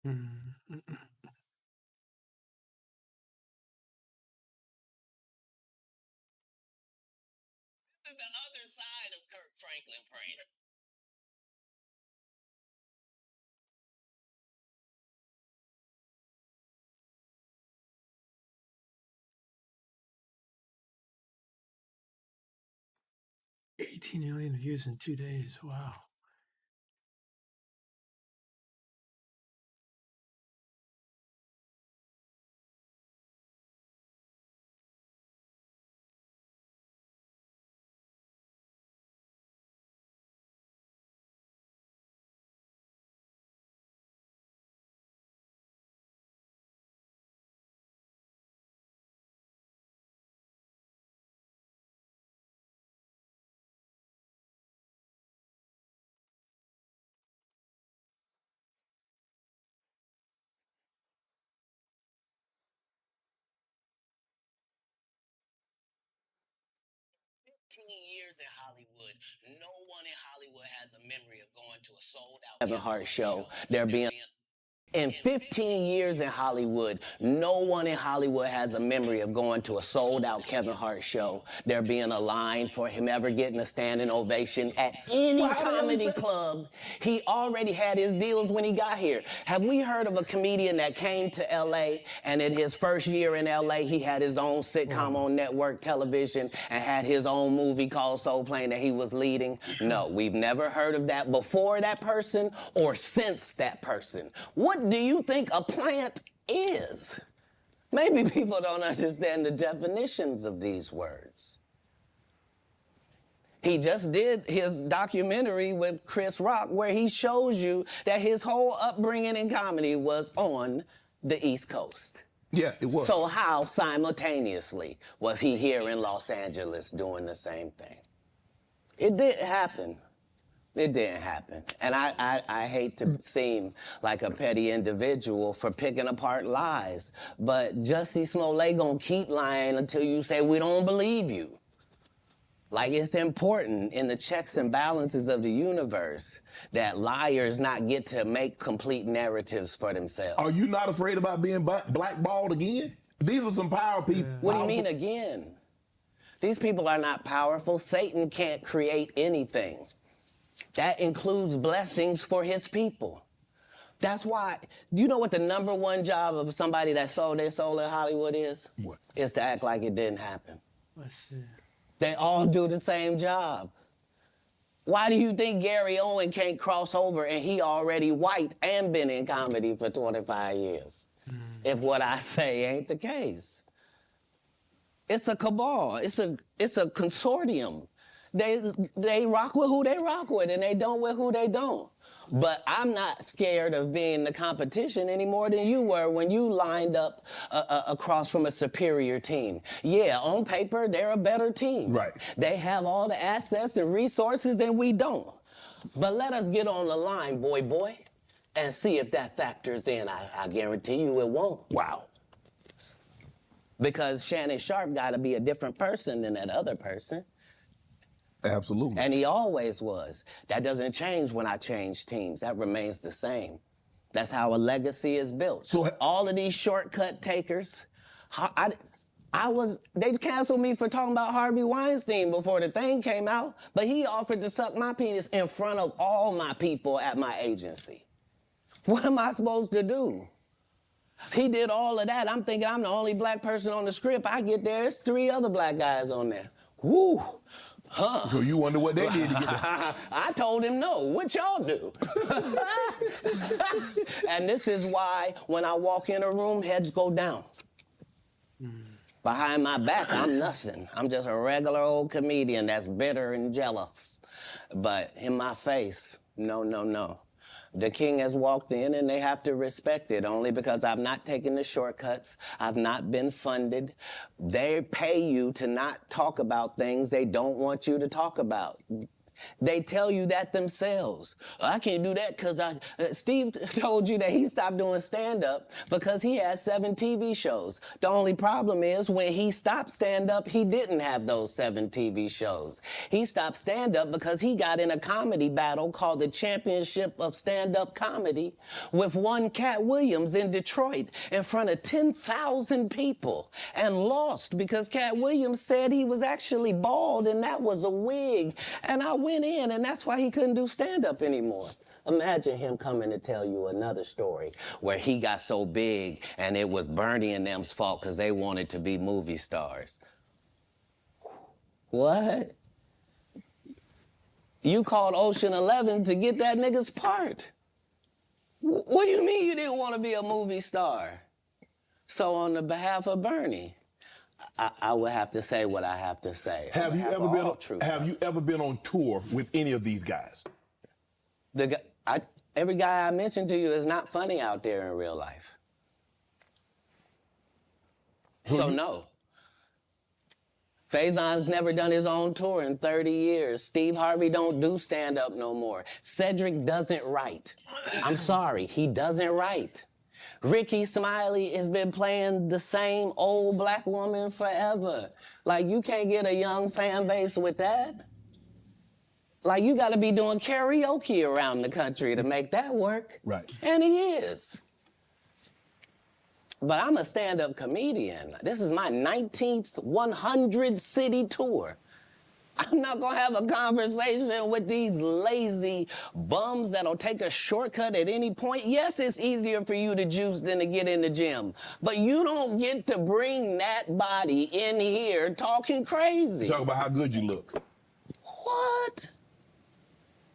Mm, This is the other side of Kirk Franklin praying. 18 million views in 2 days. Wow. Years in Hollywood, no one in Hollywood has a memory of going to a sold out Kevin Hart show. There being in 15 years in Hollywood, no one in Hollywood has a memory of going to a sold-out Kevin Hart show, there being a line for him ever getting a standing ovation at any comedy club. He already had his deals when he got here. Have we heard of a comedian that came to L.A. and in his first year in L.A. he had his own sitcom on network television and had his own movie called Soul Plane that he was leading? No, we've never heard of that before that person or since that person. What do you think a plant is? Maybe people don't understand the definitions of these words. He just did his documentary with Chris Rock where he shows you that his whole upbringing in comedy was on the East Coast. Yeah, it was. So how simultaneously was he here in Los Angeles doing the same thing? It didn't happen. It didn't happen. And I hate to seem like a petty individual for picking apart lies, but Jussie Smollett gonna keep lying until you say we don't believe you. Like, it's important in the checks and balances of the universe that liars not get to make complete narratives for themselves. Are you not afraid about being blackballed again? These are some power people. What do you mean again? These people are not powerful. Satan can't create anything. That includes blessings for his people. That's why, you know what the number one job of somebody that sold their soul in Hollywood is? What? Is to act like it didn't happen. Let's see. They all do the same job. Why do you think Gary Owen can't cross over and he already white and been in comedy for 25 years? If what I say ain't the case. It's a cabal. It's a consortium. They rock with who they rock with and they don't with who they don't. But I'm not scared of being the competition any more than you were when you lined up across from a superior team. Yeah, on paper, they're a better team. Right. They have all the assets and resources and we don't. But let us get on the line, boy, and see if that factors in. I guarantee you it won't. Wow. Because Shannon Sharp got to be a different person than that other person. Absolutely. And he always was. That doesn't change when I change teams. That remains the same. That's how a legacy is built. So all of these shortcut takers, they canceled me for talking about Harvey Weinstein before the thing came out, but he offered to suck my penis in front of all my people at my agency. What am I supposed to do? He did all of that. I'm thinking I'm the only black person on the script. I get there, there's 3 other black guys on there. Woo! Huh. So you wonder what they did to get there. I told him no. What y'all do? And this is why when I walk in a room, heads go down. Behind my back, I'm nothing. I'm just a regular old comedian that's bitter and jealous. But in my face, no. The king has walked in and they have to respect it only because I've not taken the shortcuts. I've not been funded. They pay you to not talk about things they don't want you to talk about. They tell you that themselves. I can't do that because Steve told you that he stopped doing stand-up because he had 7 TV shows. The only problem is when he stopped stand-up, he didn't have those 7 TV shows. He stopped stand-up because he got in a comedy battle called the Championship of Stand-Up Comedy with one Cat Williams in Detroit in front of 10,000 people and lost because Cat Williams said he was actually bald and that was a wig. And I went in, and that's why he couldn't do stand-up anymore. Imagine him coming to tell you another story where he got so big and it was Bernie and them's fault because they wanted to be movie stars. What? You called Ocean 11 to get that nigga's part. What do you mean you didn't want to be a movie star? So on the behalf of Bernie, I would have to say what I have to say. Have you ever been on tour with any of these guys? Every guy I mentioned to you is not funny out there in real life. So no. Faison's never done his own tour in 30 years. Steve Harvey don't do stand-up no more. Cedric doesn't write. I'm sorry, he doesn't write. Ricky Smiley has been playing the same old black woman forever. Like, you can't get a young fan base with that. Like, you gotta be doing karaoke around the country to make that work. Right. And he is. But I'm a stand-up comedian. This is my 19th 100-city tour. I'm not gonna have a conversation with these lazy bums that'll take a shortcut at any point. Yes, it's easier for you to juice than to get in the gym, but you don't get to bring that body in here talking crazy. Talk about how good you look. What?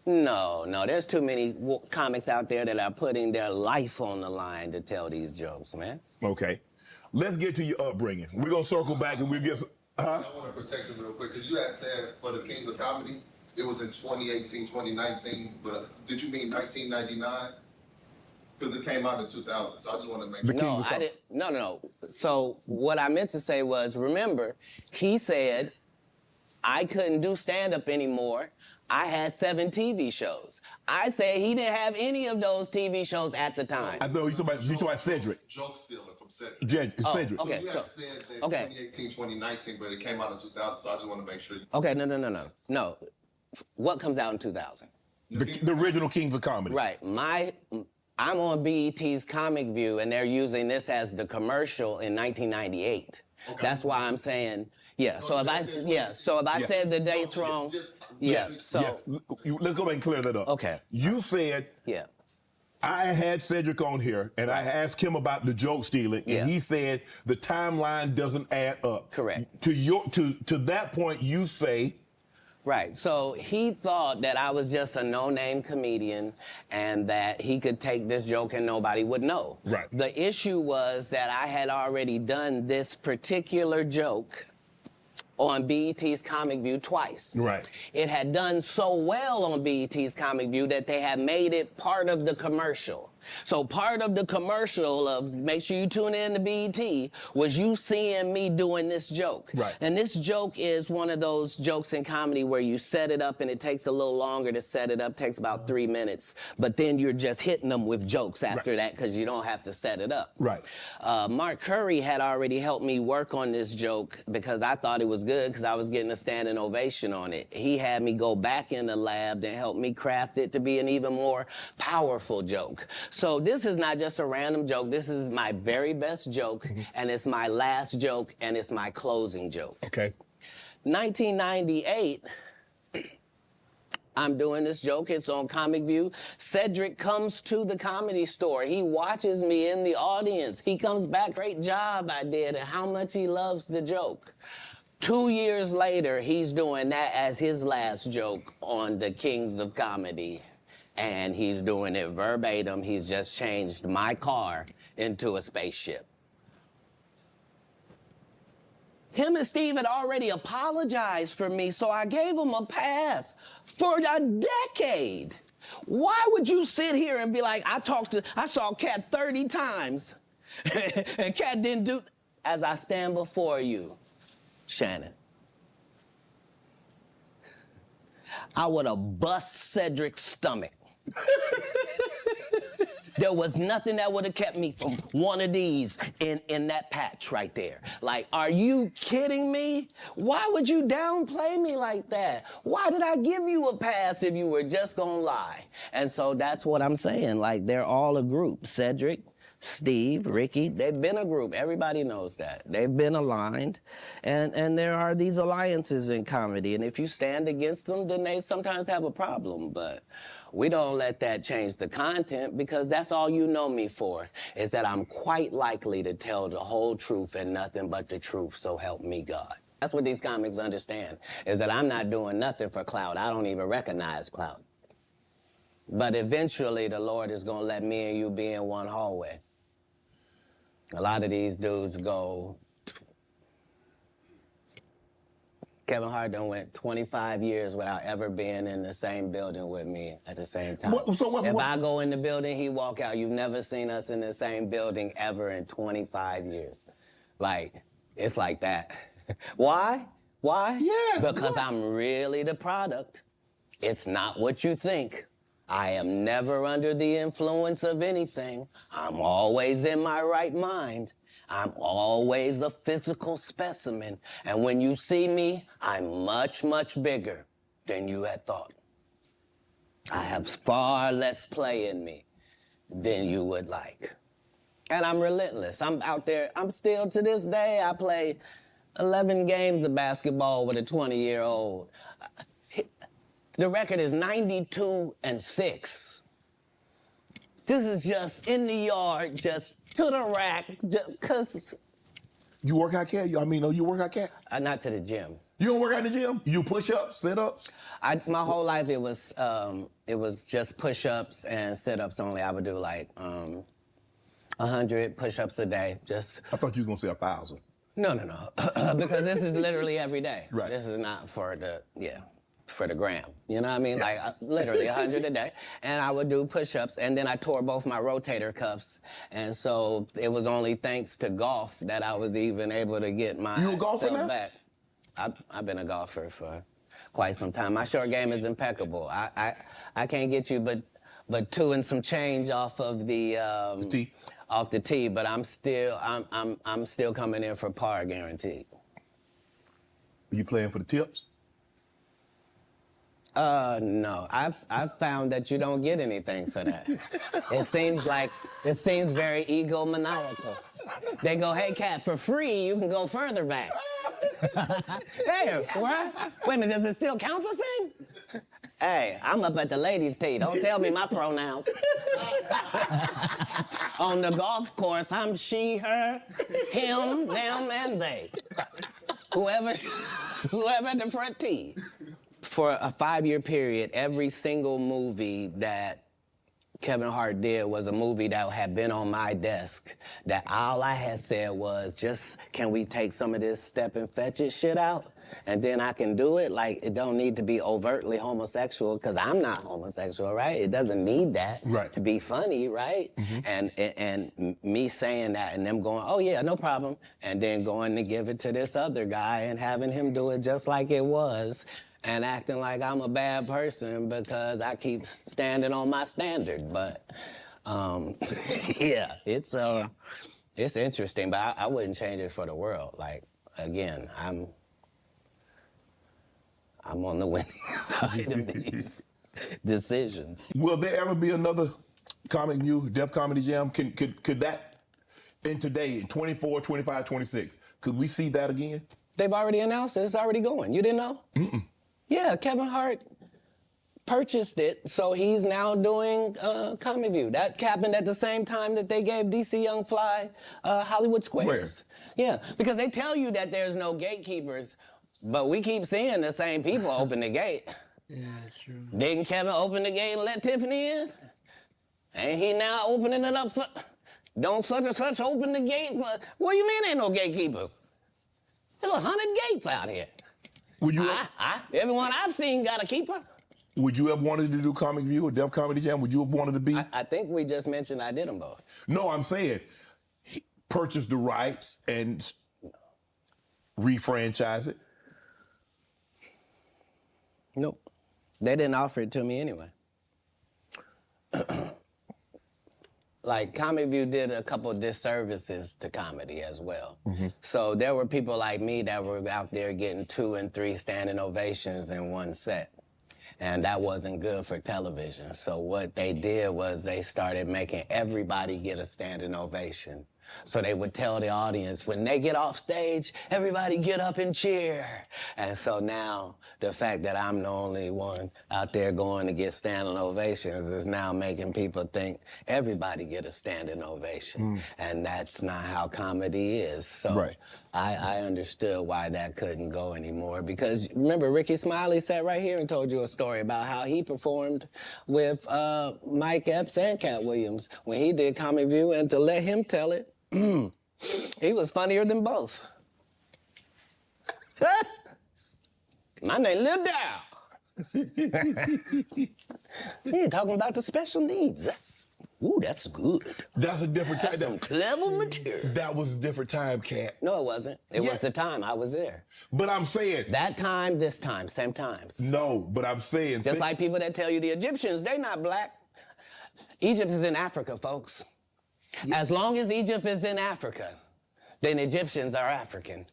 No, there's too many comics out there that are putting their life on the line to tell these jokes, man. Okay. Let's get to your upbringing. We're gonna circle back and we'll get some, I want to protect him real quick, because you had said for the Kings of Comedy, it was in 2018, 2019, but did you mean 1999? Because it came out in 2000, so I just want to make sure. No, I didn't. No. So what I meant to say was, remember, he said I couldn't do stand-up anymore. I had 7 TV shows. I said he didn't have any of those TV shows at the time. I know you talking about Cedric. Joke stealing from Cedric. Cedric. Okay, So you had said that 2018, 2019, but it came out in 2000, so I just want to make sure. Okay, no. What comes out in 2000? The original Kings of Comedy. Right. I'm on BET's Comic View, and they're using this as the commercial in 1998. Okay. That's why I'm saying, yeah. So if I said the dates wrong, let's go back and clear that up. Okay. You said, I had Cedric on here, and I asked him about the joke stealing, and he said the timeline doesn't add up. Correct. To that point, you say. Right, so he thought that I was just a no-name comedian and that he could take this joke and nobody would know. Right. The issue was that I had already done this particular joke on BET's Comic View twice. Right. It had done so well on BET's Comic View that they had made it part of the commercial. So part of the commercial of make sure you tune in to BET was you seeing me doing this joke. Right. And this joke is one of those jokes in comedy where you set it up and it takes a little longer to set it up, takes about 3 minutes, but then you're just hitting them with jokes after that because you don't have to set it up. Right. Mark Curry had already helped me work on this joke because I thought it was good because I was getting a standing ovation on it. He had me go back in the lab and help me craft it to be an even more powerful joke. So this is not just a random joke. This is my very best joke, and it's my last joke, and it's my closing joke. Okay. 1998, I'm doing this joke. It's on Comic View. Cedric comes to the Comedy Store. He watches me in the audience. He comes back, great job I did, and how much he loves the joke. 2 years later, he's doing that as his last joke on the Kings of Comedy. And he's doing it verbatim. He's just changed my car into a spaceship. Him and Steve had already apologized for me, so I gave him a pass for a decade. Why would you sit here and be like, I saw Cat 30 times, and Cat didn't do, as I stand before you, Shannon. I would have bust Cedric's stomach. There was nothing that would have kept me from one of these in that patch right there. Like, are you kidding me? Why would you downplay me like that? Why did I give you a pass if you were just gonna lie? And so that's what I'm saying. Like, they're all a group. Cedric, Steve, Ricky, they've been a group. Everybody knows that. They've been aligned. And there are these alliances in comedy. And if you stand against them, then they sometimes have a problem. But we don't let that change the content, because that's all you know me for, is that I'm quite likely to tell the whole truth and nothing but the truth, so help me God. That's what these comics understand, is that I'm not doing nothing for clout. I don't even recognize clout. But eventually the Lord is gonna let me and you be in one hallway. A lot of these dudes go, Kevin Hart done went 25 years without ever being in the same building with me at the same time. If I go in the building, he walk out. You've never seen us in the same building ever in 25 years. Like, it's like that. Why? Why? Yes. Because I'm really the product. It's not what you think. I am never under the influence of anything. I'm always in my right mind. I'm always a physical specimen. And when you see me, I'm much, much bigger than you had thought. I have far less play in me than you would like. And I'm relentless. I'm out there. I'm still, to this day, I play 11 games of basketball with a 20-year-old. The record is 92-6. This is just in the yard, just to the rack, just cause. You work out, Cat? You work out, Cat? Not to the gym. You don't work out in the gym? You do push-ups, sit-ups? My whole life it was just push-ups and sit-ups only. I would do like 100 push-ups a day. Just. I thought you were gonna say 1,000. No, because this is literally every day. Right. This is not for the gram. You know what I mean? Like, literally 100 a day. And I would do push-ups, and then I tore both my rotator cuffs. And so it was only thanks to golf that I was even able to get my You a golfer now? back. I've been a golfer for quite some time. My short game is impeccable. I can't get you but 2 and some change off of the tee. Off the tee, but I'm still coming in for par guaranteed. Are you playing for the tips? No. I've found that you don't get anything for that. It seems very egomaniacal. They go, hey, Cat, for free, you can go further back. Hey, what? Wait a minute, does it still count the same? Hey, I'm up at the ladies' tee. Don't tell me my pronouns. On the golf course, I'm she, her, him, them, and they. Whoever at the front tee. For a 5-year period, every single movie that Kevin Hart did was a movie that had been on my desk, that all I had said was, just, can we take some of this step and fetch it shit out? And then I can do it. Like, it don't need to be overtly homosexual, because I'm not homosexual, right? It doesn't need that to be funny, right? Mm-hmm. And me saying that and them going, oh yeah, no problem, and then going to give it to this other guy and having him do it just like it was, and acting like I'm a bad person because I keep standing on my standard. But yeah, it's interesting, but I wouldn't change it for the world. Like, again, I'm on the winning side of these decisions. Will there ever be another Comic View, Def Comedy Jam? Could that, in today, in 24, 25, 26, could we see that again? They've already announced it. It's already going. You didn't know? Mm-mm. Yeah, Kevin Hart purchased it, so he's now doing Comic View. That happened at the same time that they gave DC Young Fly Hollywood Squares. Where? Yeah, because they tell you that there's no gatekeepers, but we keep seeing the same people open the gate. Yeah, true. Didn't Kevin open the gate and let Tiffany in? Ain't he now opening it up for... Don't such and such open the gate? What do you mean ain't no gatekeepers? There's 100 gates out here. Would you? Everyone I've seen got a keeper. Would you have wanted to do Comic View or Def Comedy Jam? Would you have wanted to be? I think we just mentioned I did them both. No, I'm saying he purchased the rights and refranchise it. Nope. They didn't offer it to me anyway. Like, Comic View did a couple of disservices to comedy as well. So there were people like me that were out there getting 2 and 3 standing ovations in one set. And that wasn't good for television. So what they did was they started making everybody get a standing ovation. So they would tell the audience, when they get off stage, everybody get up and cheer. And so now the fact that I'm the only one out there going to get standing ovations is now making people think everybody get a standing ovation. And that's not how comedy is. So I understood why that couldn't go anymore. Because remember, Ricky Smiley sat right here and told you a story about how he performed with Mike Epps and Cat Williams when he did Comic View, and to let him tell it, he was funnier than both. My name Lil Dow. You're talking about the special needs. That's good. That's a different time. That's some clever material. That was a different time, Cat. No, it wasn't. It was the time I was there. But I'm saying... That time, this time, same times. No, but I'm saying... Just like people that tell you the Egyptians, they not black. Egypt is in Africa, folks. As long as Egypt is in Africa, then Egyptians are African.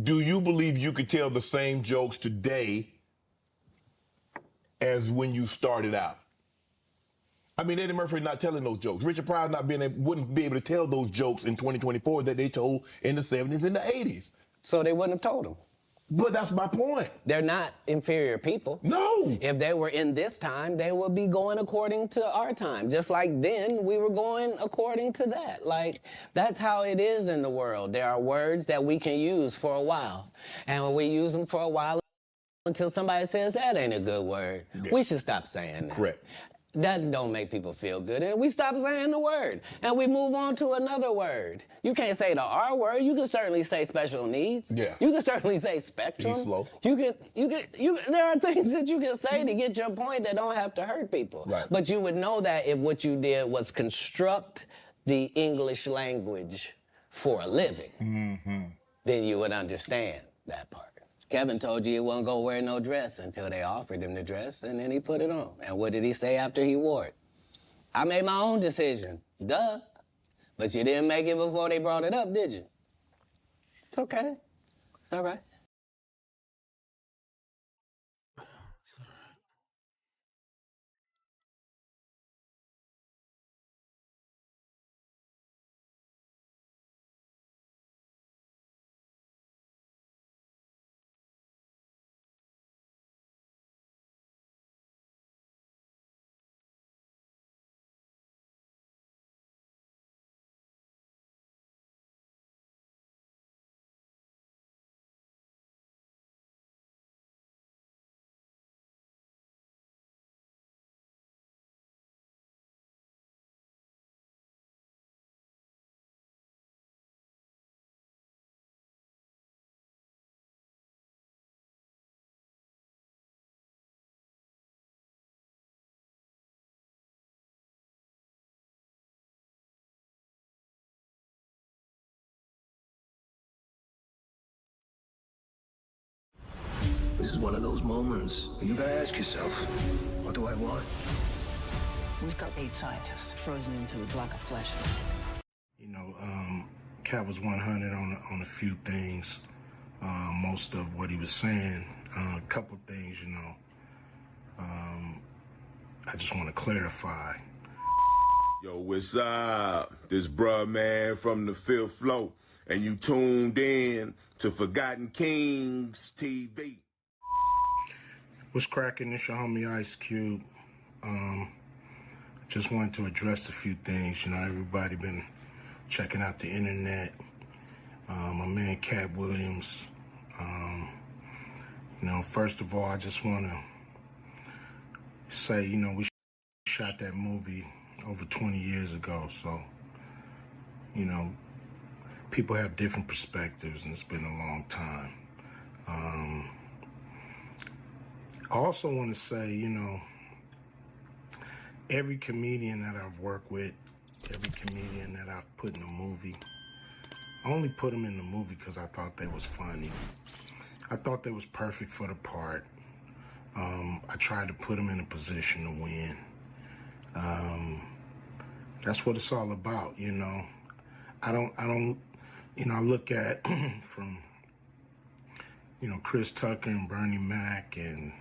Do you believe you could tell the same jokes today as when you started out? I mean, Eddie Murphy not telling those jokes. Richard Pryor wouldn't be able to tell those jokes in 2024 that they told in the 70s and the 80s. So they wouldn't have told them. But that's my point. They're not inferior people. No. If they were in this time, they would be going according to our time. Just like then, we were going according to that. Like, that's how it is in the world. There are words that we can use for a while. And when we use them for a while, until somebody says, that ain't a good word, we should stop saying that. Correct. That don't make people feel good. And we stop saying the word. And we move on to another word. You can't say the R word. You can certainly say special needs. Yeah. You can certainly say spectrum. Be slow. There are things that you can say to get your point that don't have to hurt people. Right. But you would know that if what you did was construct the English language for a living, then you would understand that part. Kevin told you he wasn't gonna wear no dress until they offered him the dress, and then he put it on. And what did he say after he wore it? I made my own decision. Duh. But you didn't make it before they brought it up, did you? It's okay. It's all right. This is one of those moments where you gotta ask yourself, what do I want? We've got 8 scientists frozen into a block of flesh. You know, Cat was 100 on a few things. Most of what he was saying, a couple things, you know, I just want to clarify. Yo, what's up? This bruh man from the 5th floor, and you tuned in to Forgotten Kings TV. What's cracking? It's your homie Ice Cube. Just wanted to address a few things. You know, everybody been checking out the internet. My man Cat Williams. You know, first of all, I just want to say, you know, we shot that movie over 20 years ago. So, you know, people have different perspectives, and it's been a long time. I also want to say, you know, every comedian that I've worked with, every comedian that I've put in a movie, I only put them in the movie because I thought they was funny. I thought they was perfect for the part. I try to put them in a position to win. That's what it's all about, you know. I don't, you know, I look at from, you know, Chris Tucker and Bernie Mac and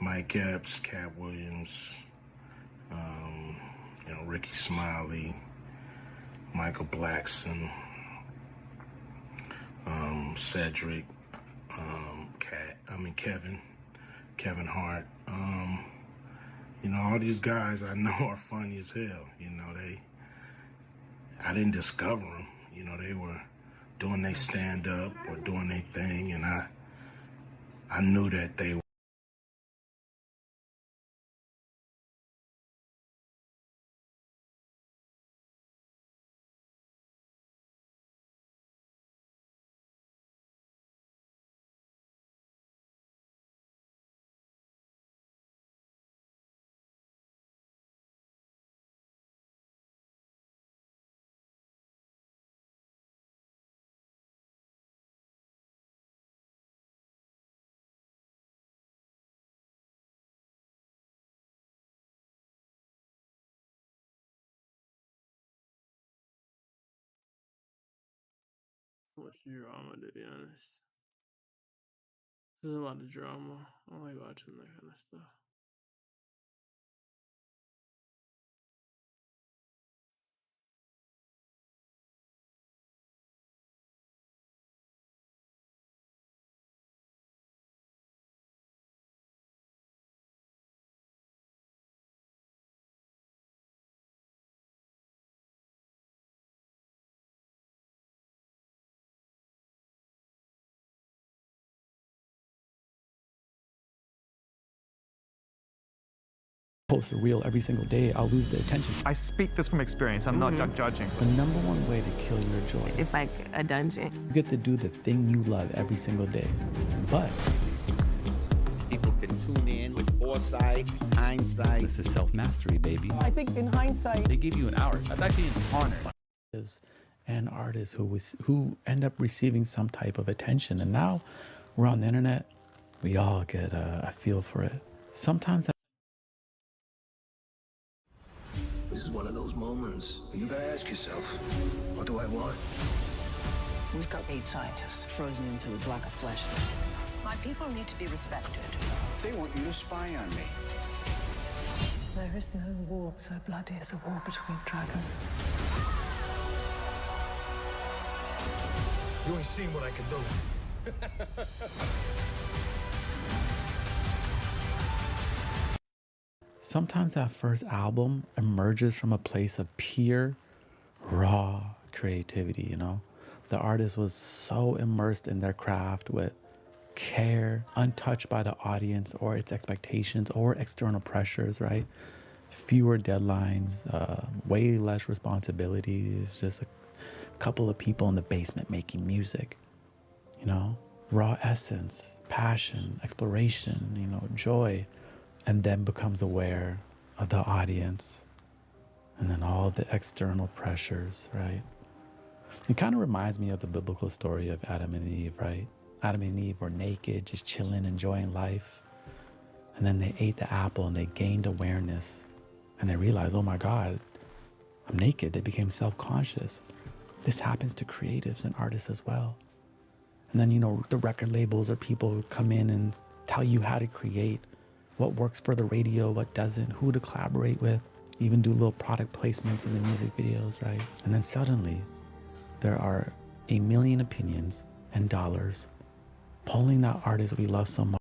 Mike Epps, Cat Williams, you know, Ricky Smiley, Michael Blackson, Cedric, Kevin Hart. You know, all these guys I know are funny as hell. You know, I didn't discover them. You know, they were doing their stand-up or doing their thing, and I knew that they were. Much drama, to be honest. There's a lot of drama. I don't like watching that kind of stuff. Post a reel every single day, I'll lose the attention. I speak this from experience. I'm not judging. The number one way to kill your joy, It's like a dungeon. you get to do the thing you love every single day. But people can tune in with foresight, hindsight. this is self-mastery, baby. I think in hindsight, They give you an hour. That's actually an honor. And artists who end up receiving some type of attention. And now we're on the internet. We all get a feel for it. Sometimes This is one of those moments where you gotta ask yourself, what do I want? we've got 8 scientists frozen into a block of flesh. My people need to be respected. They want you to spy on me. There is no war so bloody as a war between dragons. You ain't seen what I can do. sometimes that first album emerges from a place of pure, raw creativity, you know? The artist was so immersed in their craft with care, untouched by the audience or its expectations or external pressures, right? Fewer deadlines, way less responsibilities, just a couple of people in the basement making music, you know? Raw essence, passion, exploration, you know, joy, and then becomes aware of the audience and then all the external pressures, right? It kind of reminds me of the biblical story of Adam and Eve, right? Adam and Eve were naked, just chilling, enjoying life. And then they ate the apple and they gained awareness and they realized, oh my God, I'm naked. They became self-conscious. This happens to creatives and artists as well. And then, you know, the record labels or people who come in and tell you how to create, what works for the radio, what doesn't, who to collaborate with, even do little product placements in the music videos, right? And then suddenly there are a million opinions and dollars pulling that artist we love so much.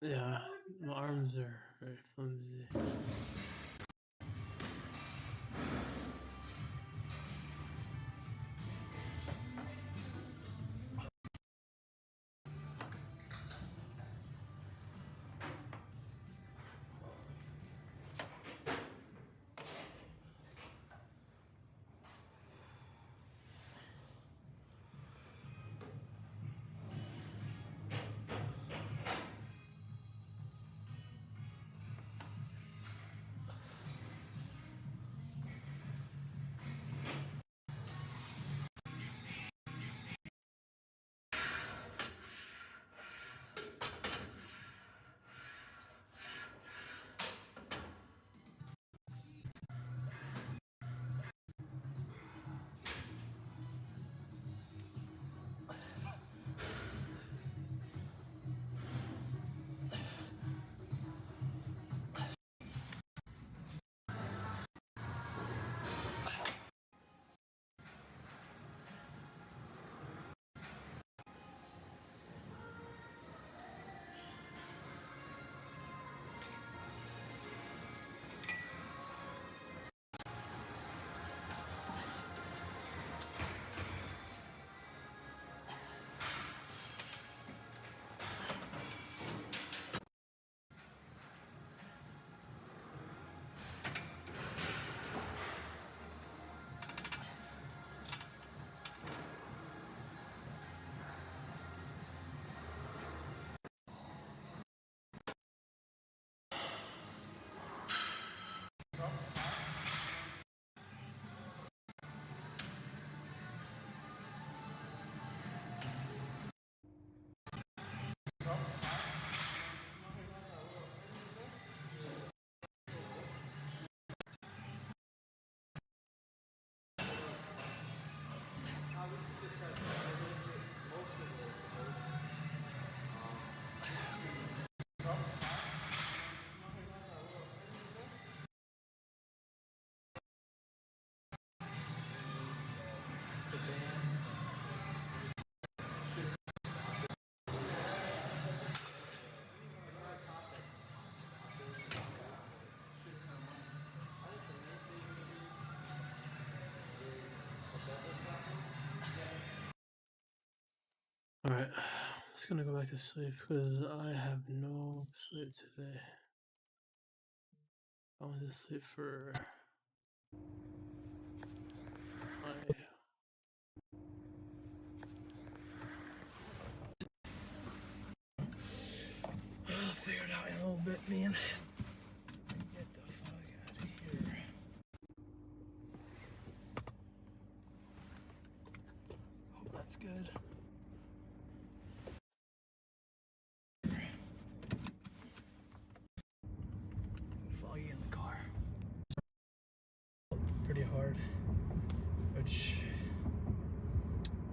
Yeah, my arms are very flimsy. Alright, just gonna go back to sleep because I have no sleep today. I went to sleep for I'll figure it out in a little bit, man. Get the fuck out of here. Hope that's good. Foggy in the car. Pretty hard, which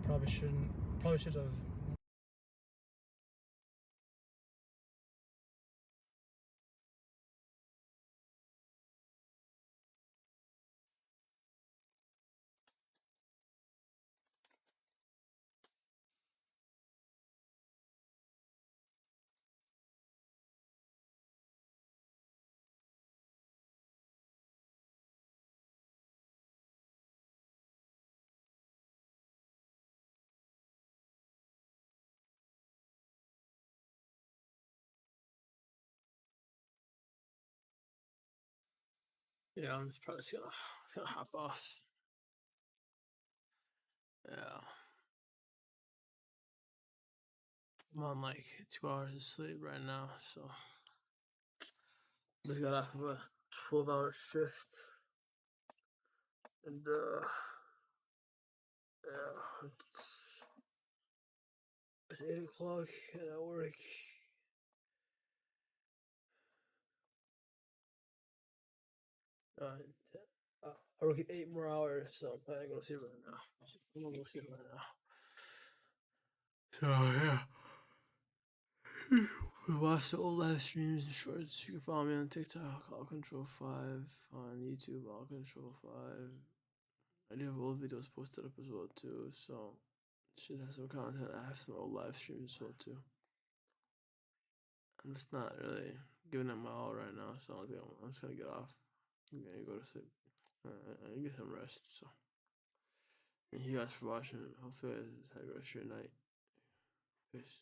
probably should have. Yeah, I'm just probably just gonna hop off. Yeah. I'm on like 2 hours of sleep right now, so just got off of a 12-hour shift. And yeah, it's 8 o'clock and I work. I work 8 more hours, so I'm probably gonna go sleep right now. I'm gonna go sleep right now. So yeah. We watch the old live streams and shorts. You can follow me on TikTok, All Control 5, on YouTube, All Control 5. I do have old videos posted up as well too, so should have some content. I have some old live streams as well too. I'm just not really giving it my all right now, so I'm just gonna get off. I'm gonna go to sleep. I get some rest. So thank you guys for watching. Hopefully, you guys have a good rest of your night. Peace.